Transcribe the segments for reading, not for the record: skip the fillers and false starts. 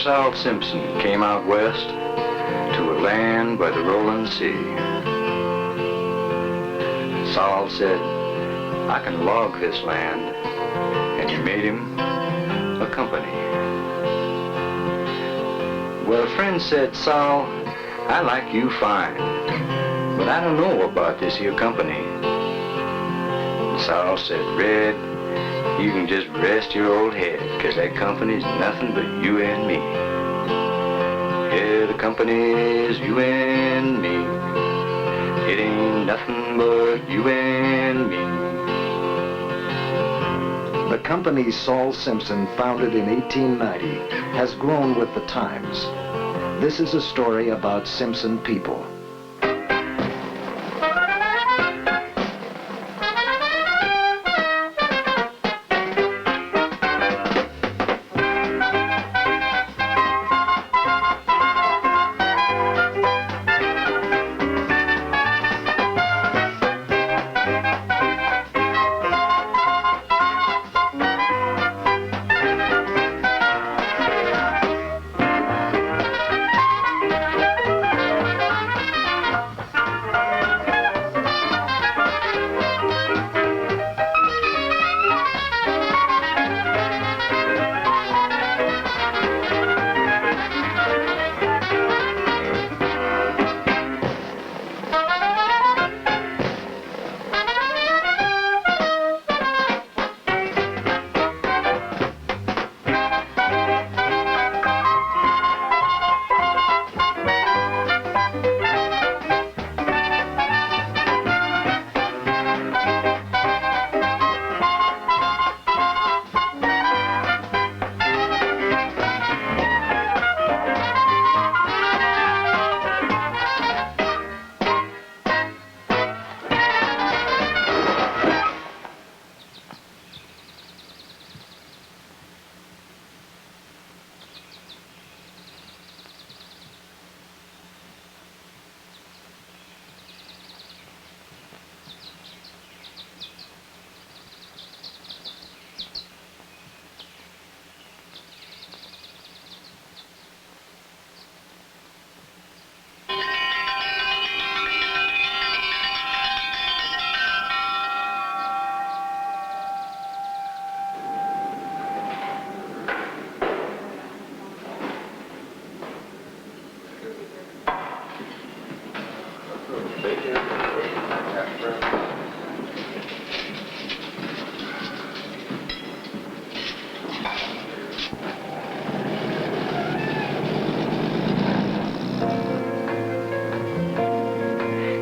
Saul Simpson came out west to a land by the rolling sea. Saul said, I can log this land, and he made him a company. Well, a friend said, Saul, I like you fine, but I don't know about this here company. And Saul said, Red, you can just rest your old head, 'cause that company's nothing but you and me. Yeah, the company's you and me. It ain't nothing but you and me. The company Saul Simpson founded in 1890 has grown with the times. This is a story about Simpson people.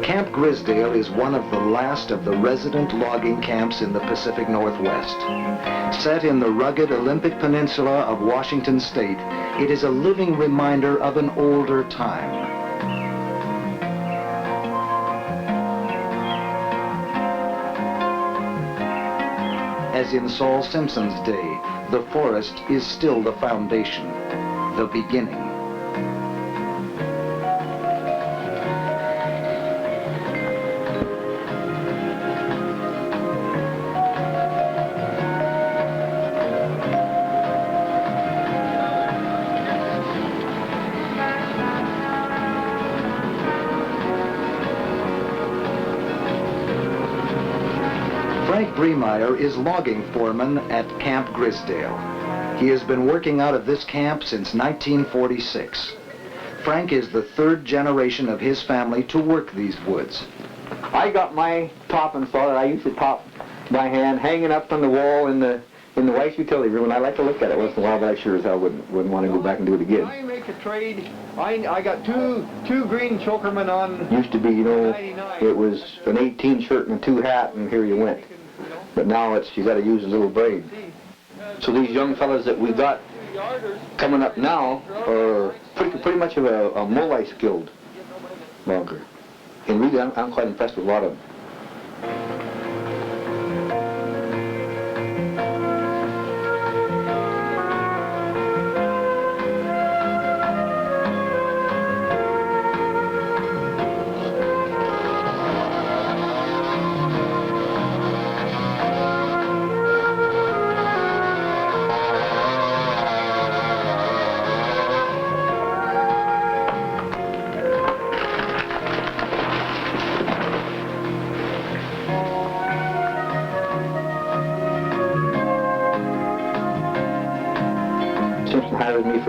Camp Grisdale is one of the last of the resident logging camps in the Pacific Northwest. Set in the rugged Olympic Peninsula of Washington State, it is a living reminder of an older time. As in Saul Simpson's day, the forest is still the foundation, the beginning. Frank Bremeyer is logging foreman at Camp Grisdale. He has been working out of this camp since 1946. Frank is the third generation of his family to work these woods. I got my topping saw that I used to top by hand hanging up on the wall in the wife's utility room, and I like to look at it once in a while, but I sure as hell wouldn't want to go back and do it again. I make a trade. I got two green chokermen on. Used to be, you know, 99. it was an 18 shirt and a 2 hat, and here you went. But now it's, you got to use a little braid. So these young fellas that we got coming up now are pretty much of a multi-skilled logger. And really, I'm quite impressed with a lot of them.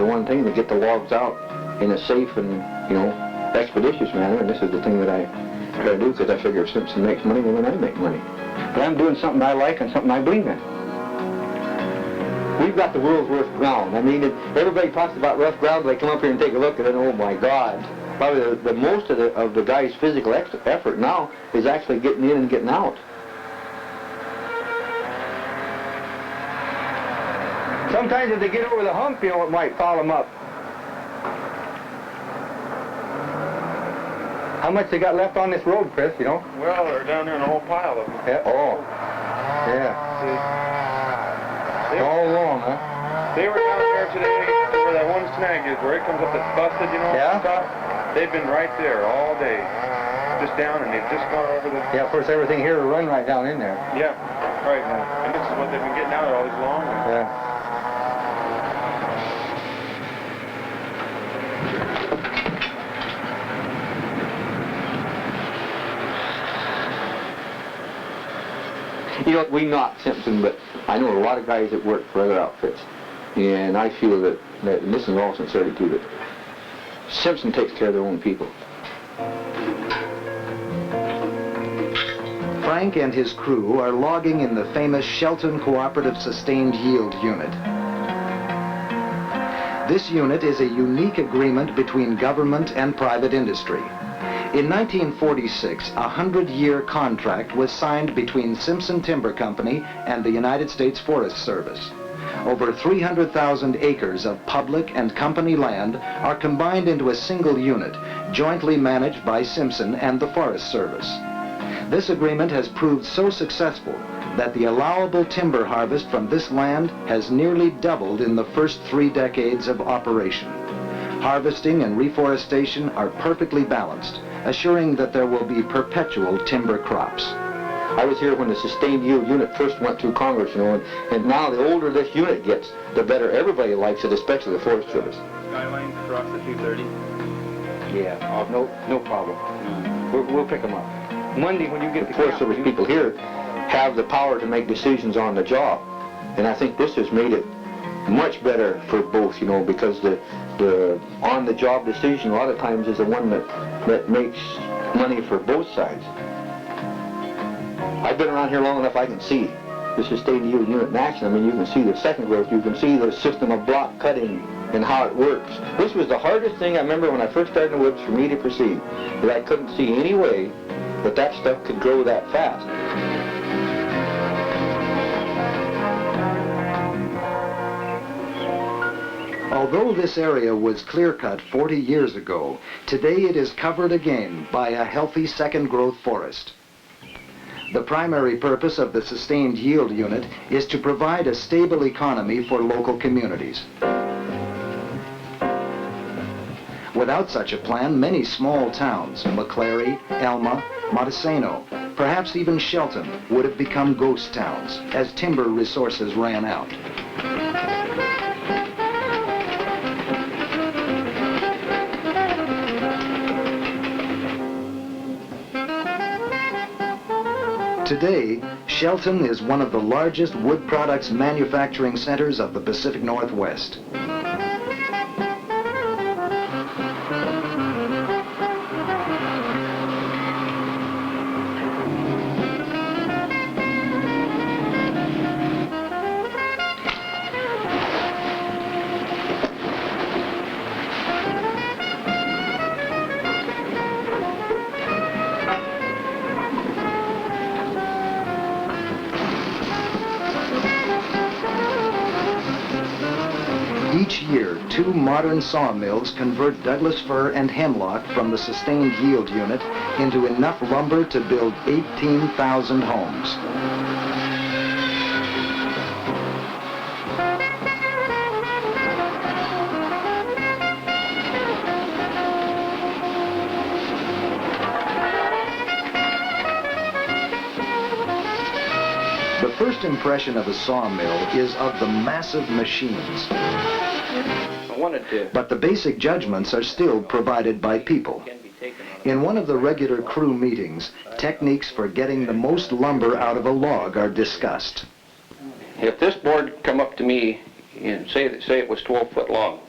for one thing, to get the logs out in a safe and, you know, expeditious manner, and this is the thing that I try to do, because I figure if Simpson makes money, then I make money. But I'm doing something I like and something I believe in. We've got the world's worst ground. I mean, everybody talks about rough ground, they come up here and take a look, and then, oh my God. Probably the most of the guy's physical effort now is actually getting in and getting out. Sometimes if they get over the hump, you know, it might foul them up. How much they got left on this road, Chris, you know? Well, they're down there in a whole pile of them. Yeah. Oh. Yeah. All along, huh? They were down there today where that one snag is, where it comes up that's busted, you know? Yeah. Stuff. They've been right there all day. Just down, and they've just gone over the... Yeah, of course, everything here will run right down in there. Yeah, right. And this is what they've been getting out of all these long ones. Yeah. You know, we knock Simpson, but I know a lot of guys that work for other outfits, and I feel that and this is all sincerity too, that Simpson takes care of their own people. Frank and his crew are logging in the famous Shelton Cooperative Sustained Yield Unit. This unit is a unique agreement between government and private industry. In 1946, a 100-year contract was signed between Simpson Timber Company and the United States Forest Service. Over 300,000 acres of public and company land are combined into a single unit, jointly managed by Simpson and the Forest Service. This agreement has proved so successful that the allowable timber harvest from this land has nearly doubled in the first 3 decades of operation. Harvesting and reforestation are perfectly balanced, assuring that there will be perpetual timber crops. I was here when the Sustained Yield Unit first went through Congress, you know, and now the older this unit gets, the better everybody likes it, especially the Forest Service. Skylines across the 230. Yeah. No problem. We'll pick them up. Monday when you get The Forest Service people here have the power to make decisions on the job, and I think this has made it much better for both, you know, because the on-the-job decision a lot of times is the one that makes money for both sides. I've been around here long enough I can see the Sustained Yield Unit in action. I mean, you can see the second growth, you can see the system of block cutting and how it works. This was the hardest thing I remember when I first started in the woods for me to perceive, that I couldn't see any way that that stuff could grow that fast. Although this area was clear-cut 40 years ago, today it is covered again by a healthy second-growth forest. The primary purpose of the Sustained Yield Unit is to provide a stable economy for local communities. Without such a plan, many small towns, McClary, Elma, Montesano, perhaps even Shelton, would have become ghost towns as timber resources ran out. Today, Shelton is one of the largest wood products manufacturing centers of the Pacific Northwest. Each year, 2 modern sawmills convert Douglas fir and hemlock from the Sustained Yield Unit into enough lumber to build 18,000 homes. The first impression of a sawmill is of the massive machines. But the basic judgments are still provided by people. In one of the regular crew meetings, techniques for getting the most lumber out of a log are discussed. If this board come up to me and say it was 12-foot long,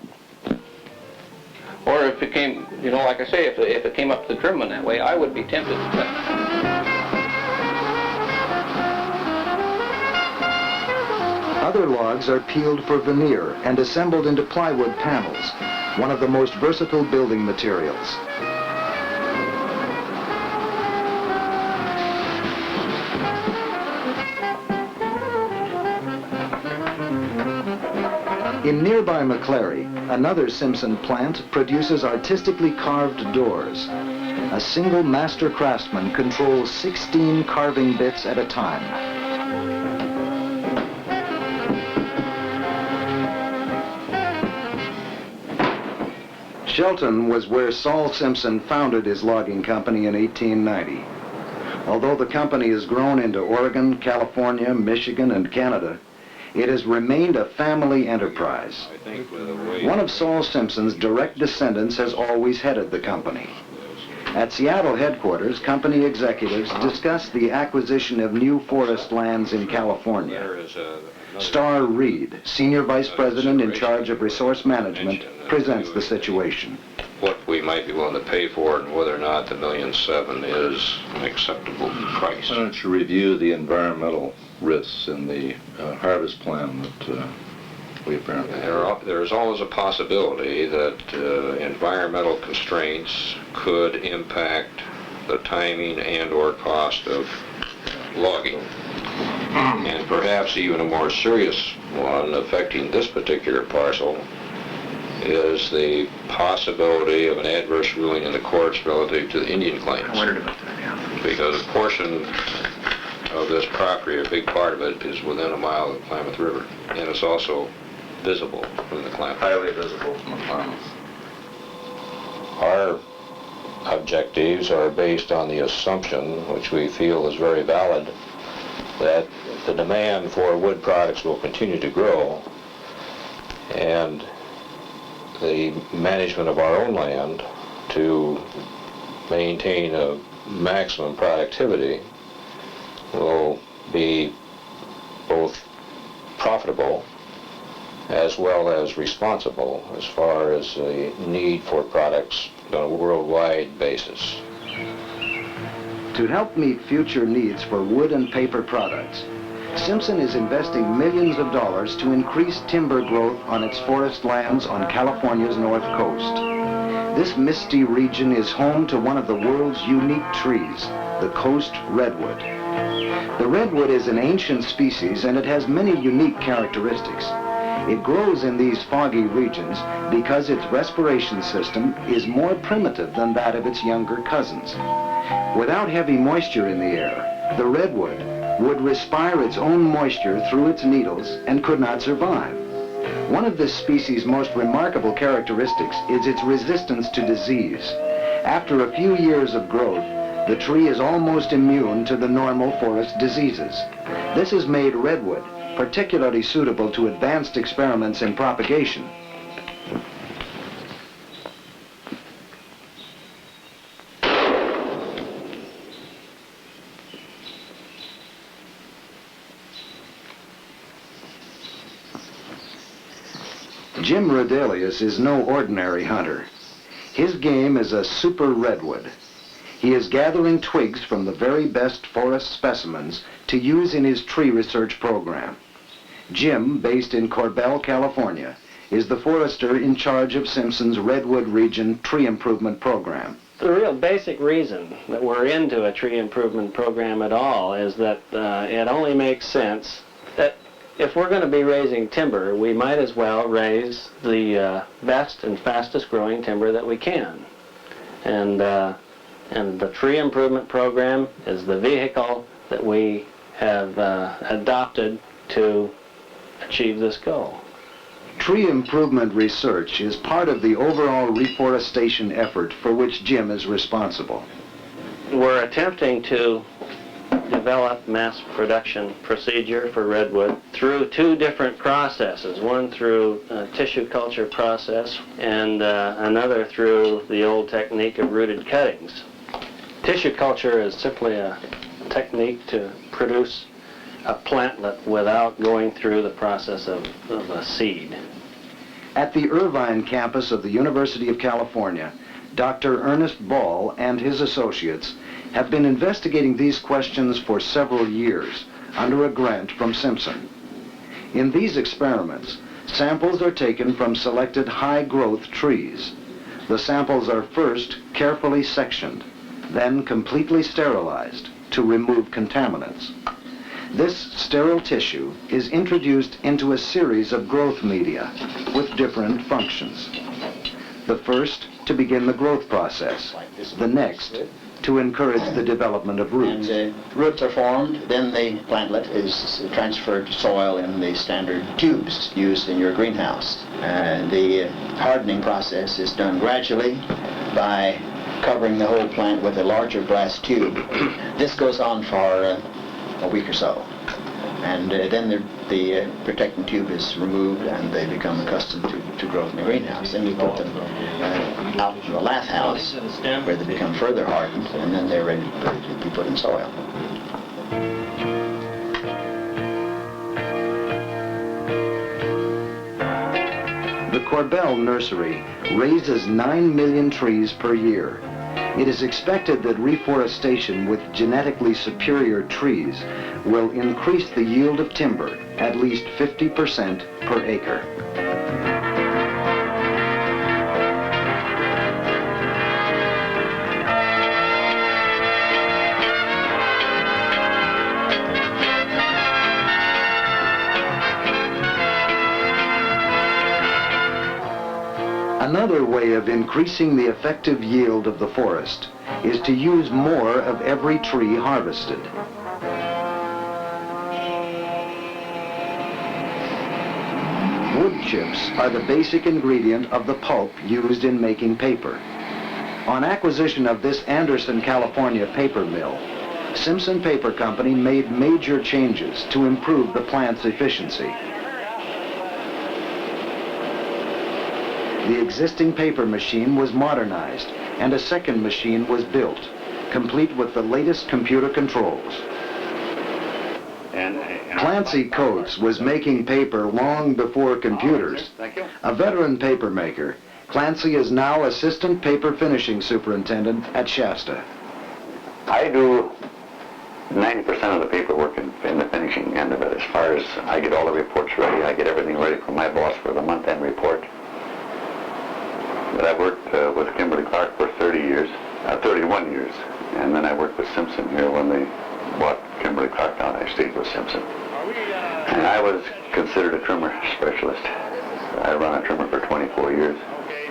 Or if it came, you know, like I say, if it came up to the trimman that way, I would be tempted to cut. Other logs are peeled for veneer and assembled into plywood panels, one of the most versatile building materials. In nearby McClary, another Simpson plant produces artistically carved doors. A single master craftsman controls 16 carving bits at a time. Shelton was where Saul Simpson founded his logging company in 1890. Although the company has grown into Oregon, California, Michigan, and Canada, it has remained a family enterprise. One of Saul Simpson's direct descendants has always headed the company. At Seattle headquarters, company executives discussed the acquisition of new forest lands in California. Star Reed, Senior Vice President in charge of resource management, presents the situation. What we might be willing to pay for it and whether or not the $1.7 million is an acceptable price. Why don't you review the environmental risks in the harvest plan that we apparently have? There's always a possibility that environmental constraints could impact the timing and or cost of logging. And perhaps even a more serious one affecting this particular parcel is the possibility of an adverse ruling in the courts relative to the Indian claims. I wondered about that, yeah. Because a portion of this property, a big part of it, is within a mile of the Klamath River. And it's also visible from the Klamath. Highly visible from the Klamath. Our objectives are based on the assumption, which we feel is very valid, that the demand for wood products will continue to grow, and the management of our own land to maintain a maximum productivity will be both profitable as well as responsible as far as the need for products on a worldwide basis. To help meet future needs for wood and paper products, Simpson is investing millions of dollars to increase timber growth on its forest lands on California's north coast. This misty region is home to one of the world's unique trees, the coast redwood. The redwood is an ancient species and it has many unique characteristics. It grows in these foggy regions because its respiration system is more primitive than that of its younger cousins. Without heavy moisture in the air, the redwood would respire its own moisture through its needles and could not survive. One of this species' most remarkable characteristics is its resistance to disease. After a few years of growth, the tree is almost immune to the normal forest diseases. This has made redwood particularly suitable to advanced experiments in propagation. Jim Rodelius is no ordinary hunter. His game is a super redwood. He is gathering twigs from the very best forest specimens to use in his tree research program. Jim, based in Corbell, California, is the forester in charge of Simpson's Redwood Region Tree Improvement Program. The real basic reason that we're into a tree improvement program at all is that it only makes sense that if we're going to be raising timber, we might as well raise the best and fastest growing timber that we can. And the tree improvement program is the vehicle that we have adopted to achieve this goal. Tree improvement research is part of the overall reforestation effort for which Jim is responsible. We're attempting to develop mass production procedure for redwood through two different processes, one through a tissue culture process and another through the old technique of rooted cuttings. Tissue culture is simply a technique to produce a plantlet without going through the process of a seed. At the Irvine campus of the University of California, Dr. Ernest Ball and his associates have been investigating these questions for several years under a grant from Simpson. In these experiments, samples are taken from selected high-growth trees. The samples are first carefully sectioned, then completely sterilized to remove contaminants. This sterile tissue is introduced into a series of growth media with different functions. The first to begin the growth process, the next to encourage the development of roots. And roots are formed, then the plantlet is transferred to soil in the standard tubes used in your greenhouse. The hardening process is done gradually by covering the whole plant with a larger glass tube. This goes on for a week or so. And then the protecting tube is removed and they become accustomed to growth in the greenhouse. Then we put them out in the lath house where they become further hardened, and then they're ready to be put in soil. The Corbell Nursery raises 9 million trees per year. It is expected that reforestation with genetically superior trees will increase the yield of timber at least 50% per acre. Another way of increasing the effective yield of the forest is to use more of every tree harvested. Wood chips are the basic ingredient of the pulp used in making paper. On acquisition of this Anderson, California paper mill, Simpson Paper Company made major changes to improve the plant's efficiency. The existing paper machine was modernized and a second machine was built, complete with the latest computer controls. Clancy Coates was making paper long before computers. A veteran paper maker, Clancy is now assistant paper finishing superintendent at Shasta. I do 90% of the paperwork in the finishing end of it. As far as I get all the reports ready, I get everything ready for my boss for the month-end report. But I worked with Kimberly-Clark for 31 years, and then I worked with Simpson here when they bought Kimberly-Clark down. I stayed with Simpson. And I was considered a trimmer specialist. I run a trimmer for 24 years. Okay.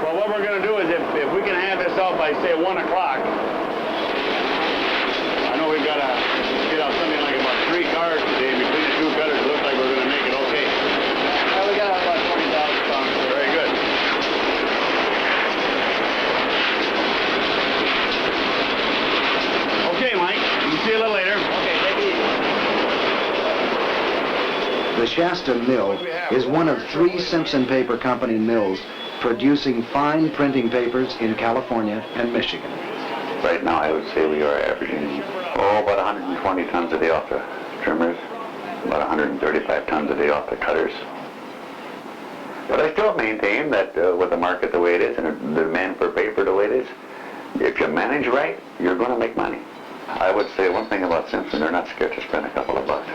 Well, what we're going to do is if we can have this out by, say, 1 o'clock, I know we've got to get out something like about 3 cars today between the 2 cutters. It looks like we're going to make it okay. Well, we got about 20,000 pounds. Very good. Okay, Mike. We'll see you a little later. Okay, take it easy. The Shasta Mill is one of 3 Simpson Paper Company mills producing fine printing papers in California and Michigan. Right now, I would say we are averaging, about 120 tons a day off the trimmers, about 135 tons a day off the cutters. But I still maintain that with the market the way it is and the demand for paper the way it is, if you manage right, you're going to make money. I would say one thing about Simpson, they're not scared to spend a couple of bucks.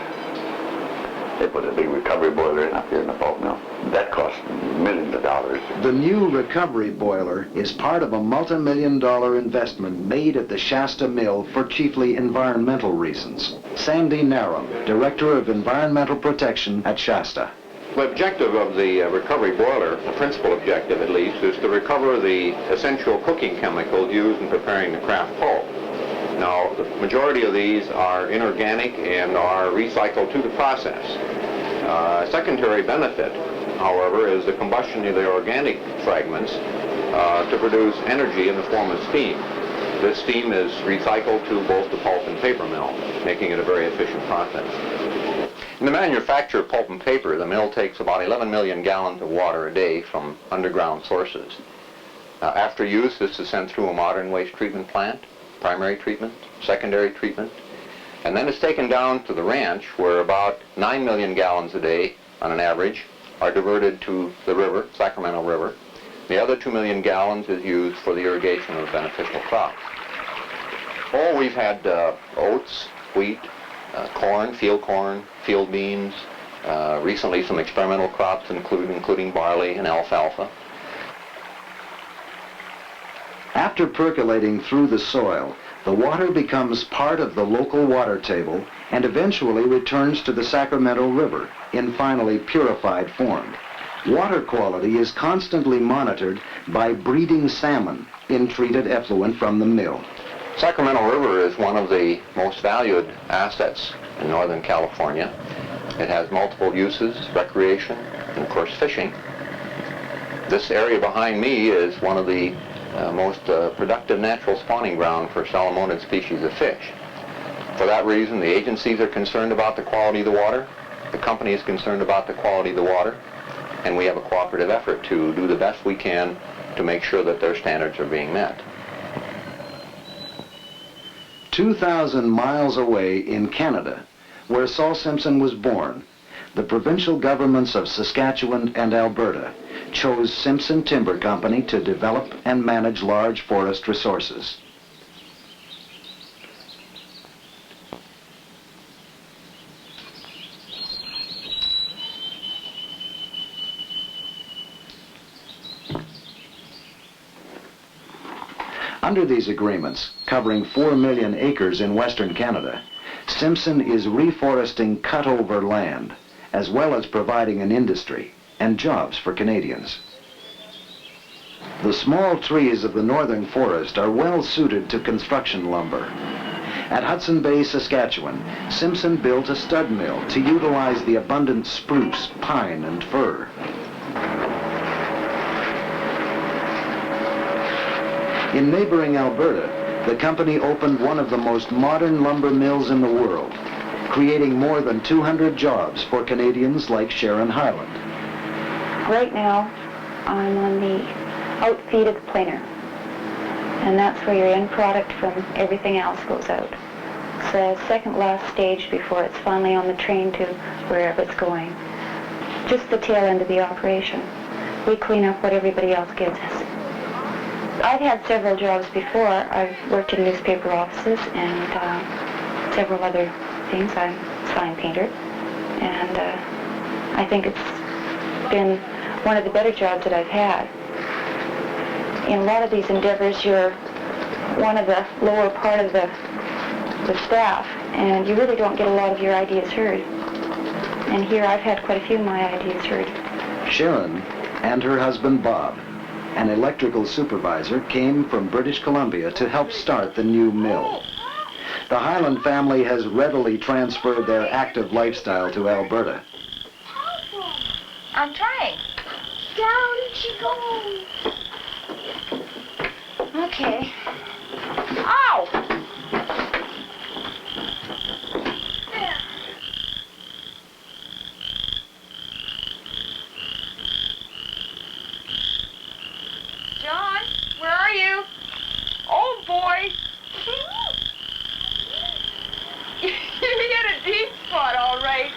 They put a big recovery boiler in up here in the pulp mill. That costs millions of dollars. The new recovery boiler is part of a multi-million-dollar investment made at the Shasta Mill for chiefly environmental reasons. Sandy Narum, Director of Environmental Protection at Shasta. The objective of the recovery boiler, the principal objective at least, is to recover the essential cooking chemicals used in preparing the kraft pulp. Now, the majority of these are inorganic and are recycled to the process. A secondary benefit, however, is the combustion of the organic fragments to produce energy in the form of steam. This steam is recycled to both the pulp and paper mill, making it a very efficient process. In the manufacture of pulp and paper, the mill takes about 11 million gallons of water a day from underground sources. After use, this is sent through a modern waste treatment plant, primary treatment, secondary treatment, and then it's taken down to the ranch where about 9 million gallons a day on an average are diverted to the river, Sacramento River. The other 2 million gallons is used for the irrigation of beneficial crops. Oh, we've had oats, wheat, corn, field beans, recently some experimental crops including barley and alfalfa. After percolating through the soil, the water becomes part of the local water table and eventually returns to the Sacramento River in finally purified form. Water quality is constantly monitored by breeding salmon in treated effluent from the mill. Sacramento River is one of the most valued assets in Northern California. It has multiple uses, recreation, and of course fishing. This area behind me is one of the most productive natural spawning ground for Salomonid species of fish. For that reason, the agencies are concerned about the quality of the water, the company is concerned about the quality of the water, and we have a cooperative effort to do the best we can to make sure that their standards are being met. 2,000 miles away in Canada, where Saul Simpson was born, the provincial governments of Saskatchewan and Alberta chose Simpson Timber Company to develop and manage large forest resources. Under these agreements, covering 4 million acres in Western Canada, Simpson is reforesting cut-over land, as well as providing an industry and jobs for Canadians. The small trees of the northern forest are well suited to construction lumber. At Hudson Bay, Saskatchewan, Simpson built a stud mill to utilize the abundant spruce, pine, and fir. In neighboring Alberta, the company opened one of the most modern lumber mills in the world, creating more than 200 jobs for Canadians like Sharon Hyland. Right now, I'm on the outfeed of the planer, and that's where your end product from everything else goes out. It's the second last stage before it's finally on the train to wherever it's going. Just the tail end of the operation. We clean up what everybody else gives us. I've had several jobs before. I've worked in newspaper offices and several other things. I'm a sign painter, and I think it's been one of the better jobs that I've had. In a lot of these endeavors, you're one of the lower part of the staff, and you really don't get a lot of your ideas heard. And here I've had quite a few of my ideas heard. Sharon and her husband Bob, an electrical supervisor, came from British Columbia to help start the new mill. The Hyland family has readily transferred their active lifestyle to Alberta. I'm trying. Down she goes. Okay. Ow! John, where are you? Oh, boy. You hit a deep spot, all right.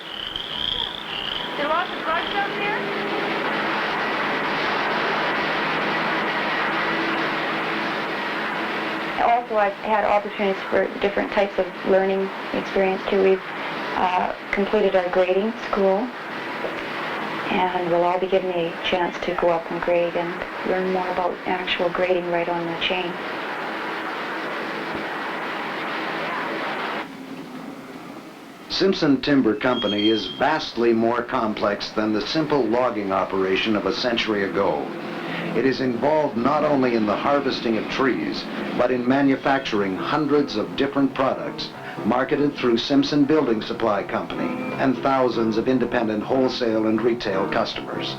There lots of bugs out there? Also, I've had opportunities for different types of learning experience too. We've completed our grading school, and we'll all be given a chance to go up and grade and learn more about actual grading right on the chain. Simpson Timber Company is vastly more complex than the simple logging operation of a century ago. It is involved not only in the harvesting of trees, but in manufacturing hundreds of different products marketed through Simpson Building Supply Company and thousands of independent wholesale and retail customers.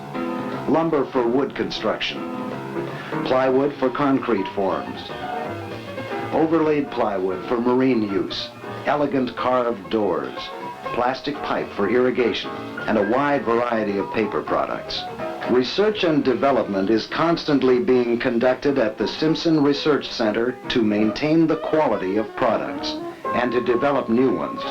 Lumber for wood construction, plywood for concrete forms, overlaid plywood for marine use, elegant carved doors, plastic pipe for irrigation, and a wide variety of paper products. Research and development is constantly being conducted at the Simpson Research Center to maintain the quality of products and to develop new ones.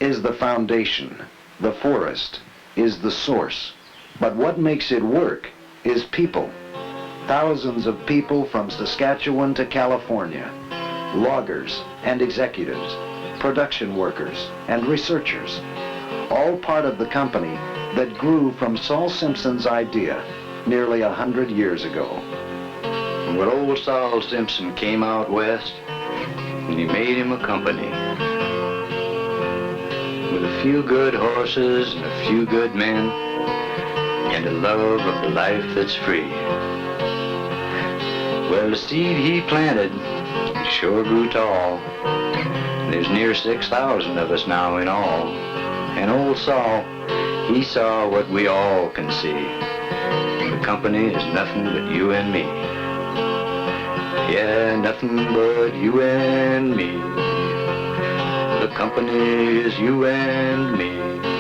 is the foundation. The forest is the source. But what makes it work is people. Thousands of people from Saskatchewan to California. Loggers and executives, production workers and researchers. All part of the company that grew from Saul Simpson's idea nearly 100 years ago. When old Saul Simpson came out west, and he made him a company. With a few good horses and a few good men, and a love of the life that's free. Well, the seed he planted, it sure grew tall. There's near 6,000 of us now in all. And old Saul, he saw what we all can see. The company is nothing but you and me. Yeah, nothing but you and me. The company is you and me.